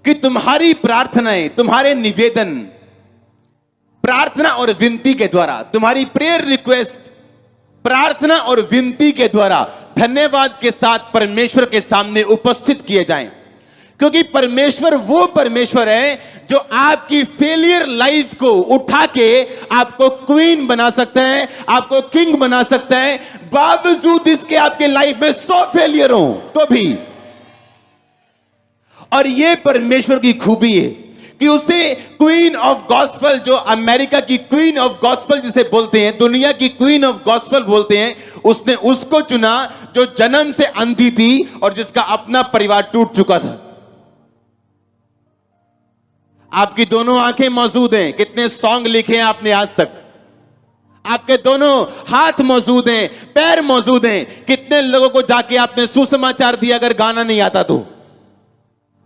कि तुम्हारी प्रार्थनाएं, तुम्हारे निवेदन, प्रार्थना और विनती के द्वारा, तुम्हारी प्रेयर रिक्वेस्ट प्रार्थना और विनती के द्वारा धन्यवाद के साथ परमेश्वर के सामने उपस्थित किए जाएं। क्योंकि परमेश्वर वो परमेश्वर है जो आपकी फेलियर लाइफ को उठा के आपको क्वीन बना सकता है, आपको किंग बना सकता है, बावजूद इसके आपके लाइफ में 100 फेलियर हो तो भी। और ये परमेश्वर की खूबी है कि उसे क्वीन ऑफ गॉस्पेल, जो अमेरिका की क्वीन ऑफ गॉस्पेल जिसे बोलते हैं, दुनिया की क्वीन ऑफ गॉस्पेल बोलते हैं, उसने उसको चुना जो जन्म से अंधी थी और जिसका अपना परिवार टूट चुका था। आपकी दोनों आंखें मौजूद हैं, कितने सॉन्ग लिखे हैं आपने आज तक, आपके दोनों हाथ मौजूद हैं, पैर मौजूद हैं, कितने लोगों को जाके आपने सुसमाचार दिया अगर गाना नहीं आता तो।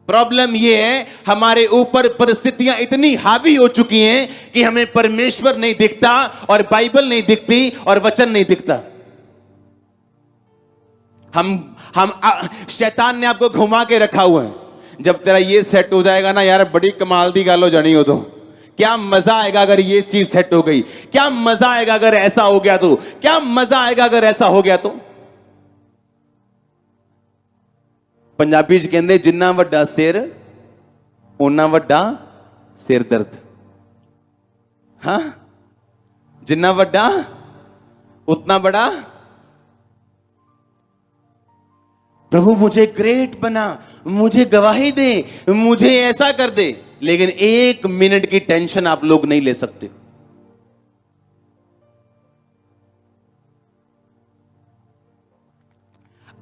प्रॉब्लम यह है हमारे ऊपर परिस्थितियां इतनी हावी हो चुकी हैं कि हमें परमेश्वर नहीं दिखता और बाइबल नहीं दिखती और वचन नहीं दिखता। हम शैतान ने आपको घुमा के रखा हुआ है, जब तेरा ये सेट हो जाएगा ना यार, बड़ी कमाल दी गालो जानी हो तो, क्या मजा आएगा अगर ये चीज सेट हो गई, क्या मजा आएगा अगर ऐसा हो गया तो, क्या मजा आएगा अगर ऐसा हो गया तो। पंजाबी च कहंदे जिन्ना वड्डा सिर उन्ना वड्डा सिर दर्द। हाँ, जिन्ना वड्डा उतना बड़ा। प्रभु मुझे ग्रेट बना, मुझे गवाही दे, मुझे ऐसा कर दे, लेकिन 1 मिनट की टेंशन आप लोग नहीं ले सकते।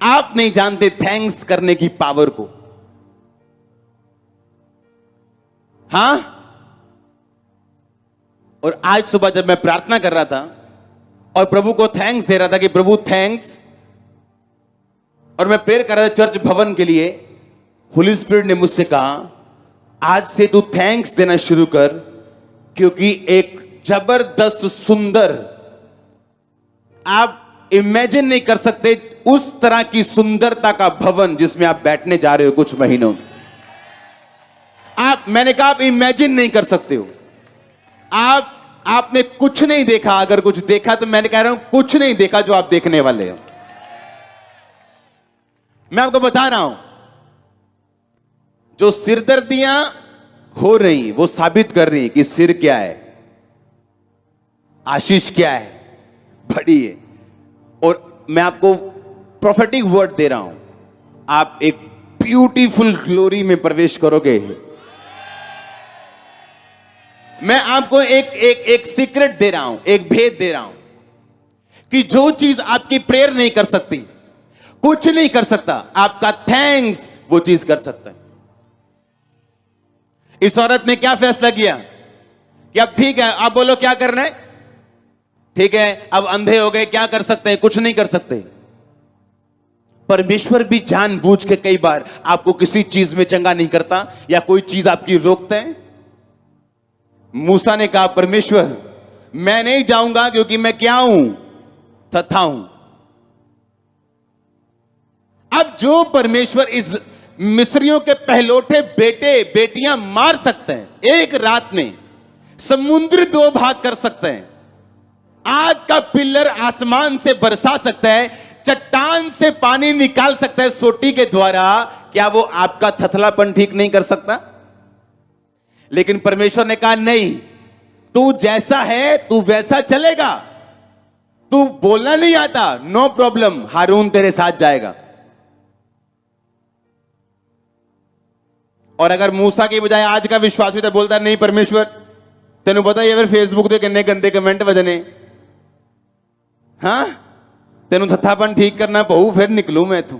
आप नहीं जानते थैंक्स करने की पावर को। हां, और आज सुबह जब मैं प्रार्थना कर रहा था और प्रभु को थैंक्स दे रहा था कि प्रभु थैंक्स, और मैं प्रेयर कर रहा था चर्च भवन के लिए, होली स्पिरिट ने मुझसे कहा आज से तू थैंक्स देना शुरू कर, क्योंकि एक जबरदस्त सुंदर, आप इमेजिन नहीं कर सकते उस तरह की सुंदरता का भवन जिसमें आप बैठने जा रहे हो कुछ महीनों। मैंने कहा आप इमेजिन नहीं कर सकते हो। आपने कुछ नहीं देखा, अगर कुछ देखा तो मैंने कह रहा हूं कुछ नहीं देखा जो आप देखने वाले हो। मैं आपको बता रहा हूं, जो सिरदर्दियां हो रही वो साबित कर रही कि सिर क्या है, आशीष क्या है, बड़ी है। और मैं आपको प्रोफेटिक वर्ड दे रहा हूं, आप एक ब्यूटीफुल ग्लोरी में प्रवेश करोगे। मैं आपको एक सीक्रेट दे रहा हूं, एक भेद दे रहा हूं कि जो चीज आपकी प्रेयर नहीं कर सकती, कुछ नहीं कर सकता, आपका थैंक्स वो चीज कर सकता है। इस औरत ने क्या फैसला किया कि अब ठीक है, अब बोलो क्या करना है, ठीक है, अब अंधे हो गए, क्या कर सकते हैं, कुछ नहीं कर सकते। परमेश्वर भी जानबूझ के कई बार आपको किसी चीज में चंगा नहीं करता या कोई चीज आपकी रोकता है। मूसा ने कहा परमेश्वर मैं नहीं जाऊंगा क्योंकि मैं क्या हूं, तथा हूं। अब जो परमेश्वर इस मिस्रियों के पहलौठे बेटे बेटियां मार सकते हैं, एक रात में समुद्र 2 भाग कर सकते हैं, आग का पिल्लर आसमान से बरसा सकता है, चट्टान से पानी निकाल सकता है सोटी के द्वारा, क्या वो आपका थथलापन ठीक नहीं कर सकता? लेकिन परमेश्वर ने कहा नहीं, तू जैसा है तू वैसा चलेगा, तू बोलना नहीं आता, नो प्रॉब्लम, हारून तेरे साथ जाएगा। और अगर मूसा की बजाय आज का विश्वासी तो बोलता नहीं परमेश्वर तेन पता ही फिर फेसबुक ते किन्ने गंदे कमेंट वजने, हां तेन थथापन ठीक करना पऊ, फिर निकलू मैं इथों।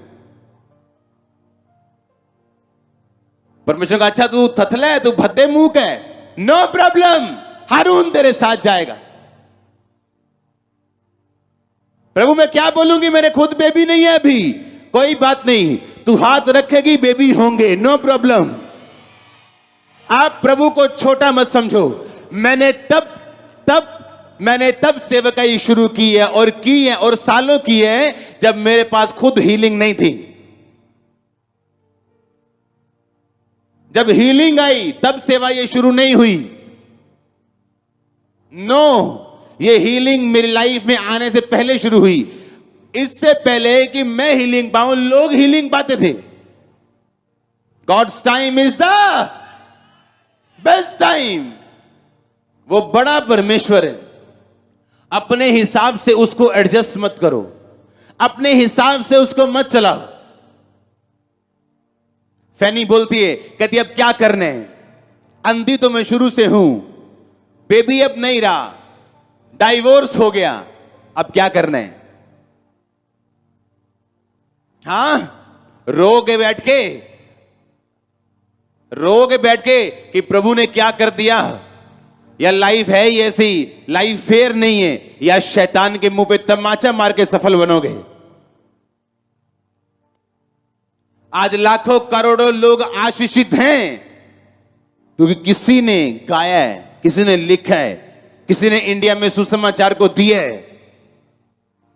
परमेश्वर का अच्छा तू थथला है, तू भद्दे मुंह का है, नो प्रॉब्लम, हारून तेरे साथ जाएगा। प्रभु मैं क्या बोलूंगी, मेरे खुद बेबी नहीं है अभी, कोई बात नहीं, तू हाथ रखेगी बेबी होंगे, नो प्रॉब्लम। आप प्रभु को छोटा मत समझो। मैंने तब सेवकाई शुरू की है और सालों की है जब मेरे पास खुद हीलिंग नहीं थी। जब हीलिंग आई तब सेवा ये शुरू नहीं हुई। नो, ये हीलिंग मेरी लाइफ में आने से पहले शुरू हुई। इससे पहले कि मैं हीलिंग पाऊं, लोग हीलिंग पाते थे। God's time is the best time. वो बड़ा परमेश्वर है। अपने हिसाब से उसको एडजस्ट मत करो, अपने हिसाब से उसको मत चलाओ। फैनी बोलती है, कहती अब क्या करना है, अंधी तो मैं शुरू से हूं, बेबी अब नहीं रहा, डाइवोर्स हो गया, अब क्या करना है। हां, रोगे बैठ के कि प्रभु ने क्या कर दिया, या लाइफ है ही ऐसी, लाइफ फेयर नहीं है, या शैतान के मुंह पे तमाचा मार के सफल बनोगे। आज लाखों करोड़ों लोग आशीषित हैं क्योंकि किसी ने गाया है, किसी ने लिखा है, किसी ने इंडिया में सुसमाचार को दिया है।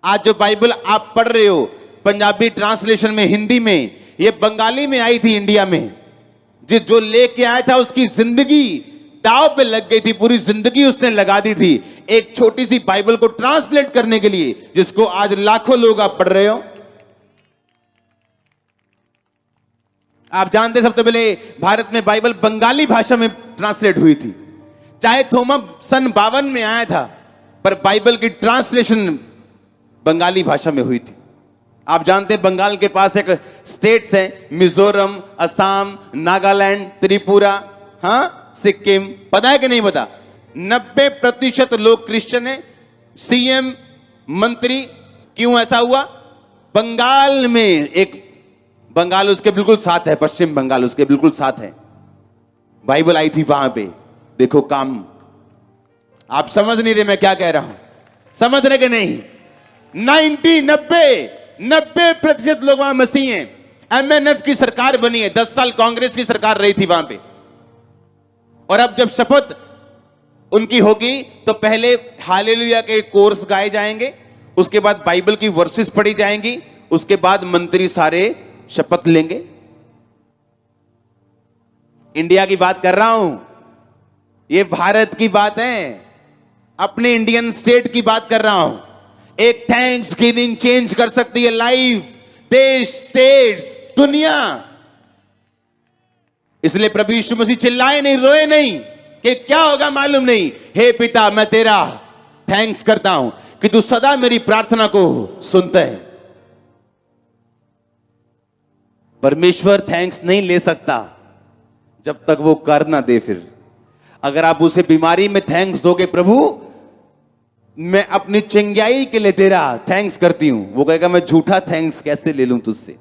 आज जो बाइबल आप पढ़ रहे हो पंजाबी ट्रांसलेशन में, हिंदी में, ये बंगाली में आई थी इंडिया में। जो लेके आया था उसकी जिंदगी दांव पे लग गई थी, पूरी जिंदगी उसने लगा दी थी एक छोटी सी बाइबल को ट्रांसलेट करने के लिए, जिसको आज लाखों लोग आप पढ़ रहे हो। आप जानते सबसे पहले भारत में बाइबल बंगाली भाषा में ट्रांसलेट हुई थी। चाहे थोमा सन 52 में आया था, पर बाइबल की ट्रांसलेशन बंगाली भाषा में हुई थी। आप जानते हैं बंगाल के पास एक स्टेट्स हैं, मिजोरम, असम, नागालैंड, त्रिपुरा, हाँ, सिक्किम। पता है कि नहीं पता? 90% लोग क्रिश्चियन हैं। सीएम, मंत्री, क्यों ऐसा हुआ? बंगाल में एक, बंगाल उसके बिल्कुल साथ है, पश्चिम बंगाल उसके बिल्कुल साथ है। बाइबल आई थी वहां पे। देखो काम, आप समझ नहीं रहे मैं क्या कह रहा हूं, समझ रहे कि नहीं? 90% लोग वहां मसीह हैं। एमएनएफ की सरकार बनी है, 10 साल कांग्रेस की सरकार रही थी वहां पे। और अब जब शपथ उनकी होगी तो पहले हालेलुया के कोर्स गाए जाएंगे, उसके बाद बाइबल की वर्सेस पढ़ी जाएंगी, उसके बाद मंत्री सारे शपथ लेंगे। इंडिया की बात कर रहा हूं, ये भारत की बात है, अपने इंडियन स्टेट की बात कर रहा हूं। एक थैंक्स गिविंग चेंज कर सकती है लाइफ, देश, स्टेट्स, दुनिया। इसलिए प्रभु यीशु मसीह चिल्लाए नहीं, रोए नहीं कि क्या होगा मालूम नहीं। हे पिता, मैं तेरा थैंक्स करता हूं कि तू सदा मेरी प्रार्थना को सुनता है। परमेश्वर थैंक्स नहीं ले सकता जब तक वो कर ना दे। फिर अगर आप उसे बीमारी में थैंक्स दोगे, प्रभु मैं अपनी चंगाई के लिए तेरा थैंक्स करती हूं, वो कहेगा मैं झूठा थैंक्स कैसे ले लूं तुझसे,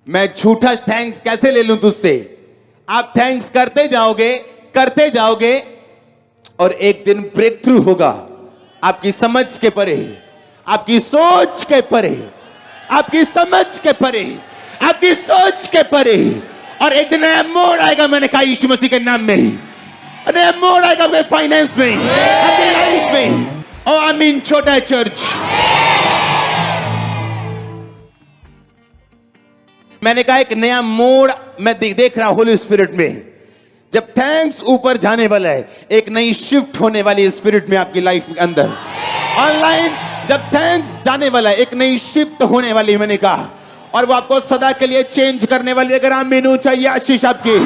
मैं झूठा थैंक्स कैसे ले लूं तुझसे। आप थैंक्स करते जाओगे और एक दिन ब्रेक थ्रू होगा, आपकी समझ के परे, आपकी सोच के परे, आपकी समझ के परे, आपकी सोच के परे। और एक दिन नया मोड़ आएगा, मैंने कहा यीशु मसीह के नाम में नया मोड़ आएगा आपके फाइनेंस में, आपकी लाइफ में। और आई मीन छोटा चर्च। मैंने कहा एक नया मोड़ मैं देख रहा हूं होली स्पिरिट में। जब थैंक्स ऊपर जाने वाला है, एक नई शिफ्ट होने वाली है स्पिरिट में आपकी लाइफ के अंदर। ऑनलाइन जब थैंक्स जाने वाला है, एक नई शिफ्ट होने वाली है, मैंने कहा, और वो आपको सदा के लिए चेंज करने वाली है। अगर आमीन हो चाहिए आशीष आपकी।